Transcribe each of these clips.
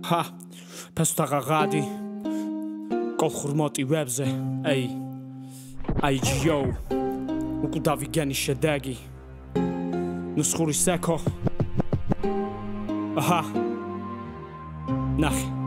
Ha, pesta gagadi Kolkhur motivebze Ey IGO Uku davigeni shedegi Nuskhuri seko Aha Nahi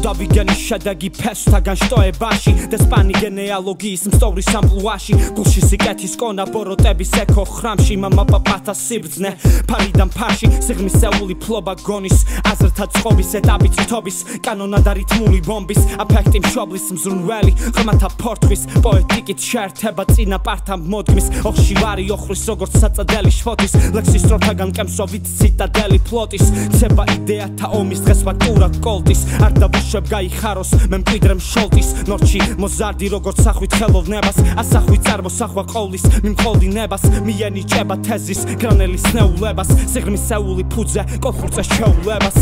Davigeni შედეგი ფესვთაგან შტოებაში დესპანი გენეალოგიის მსტოვრის სამპლუაში გულში სიკეთის კონა ბოროტების ეკო ხრამში მამა პაპათა სიბრძნე ფარიდან ფარში სიღრმისეული ფლობა გონის აზრთა წყობის ეტაპი წრთობის კანონა და რითმული ბომბის აფექტი მშობლის მზრუნველი ღრმათა ფორთვის პოეტიკით შეერთება წინაპართა მოდგმის ოხში ვარი ოხრის როგორც საწადელი შფოთის ლექსის სტროფთაგან კემსოვით ციტადელი ფლოტის ცება იდეათა ომის დღეს ვაკურა კოლტის არ შებ გაიხაროს მე მკვიდრემ შოლტის ნორჩი მოზარდი როგორც სახვით ხელოვნებას ასახვი წარმოსახვა ყოვლის მიმხოლდინებას მიენიჭება თეზის გრანელის ნეულებას სიღრმისეული ფუძე კოლხურწეს შეულებას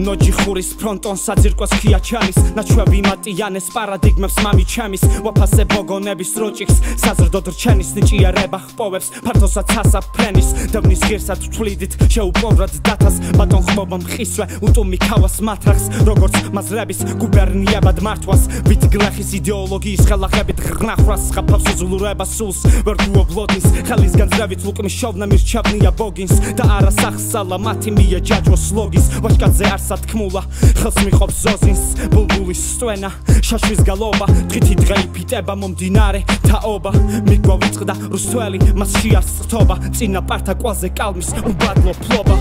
Noji xuris fronton საძირკვას ხია ჩალის ნაჩვევი მატიანეს პარადიგმებს მამი ჩემის ვაფასე ბოგონების როჭიქს საზრდოდ რჩენის ნიჭიერება ხპოვებს ფართოსაც ასაფრენის დევნის ღირსად თვლიდით შეუპოვრად დათას ბატონ ხმობა მყისვე უტუმი ქავას მათრახს როგორც მაზრების გუბერნიებად მართვას ვით გლეხის იდეოლოგიის ხელახებით ღრნახრას ხაფავს უზულურება სულს ვერ გუობლოდის ხელის განძრევით ლუკმის შოვნა მირჩევნია ბოგინს და არა სახსალა მათი მიეჯაჭვო სლოგის ვაშკაძე თქმულა ხელს მიყობს ზოზინს ბულბულის სტვენა შაშვის გალობა დღითი დღე იფიტება მომდინარე თაობა მიგვავიწყდა რუსთველი მას შეარს წრთობა წინაპართა კვალზე კალმის უბადლო ფლობა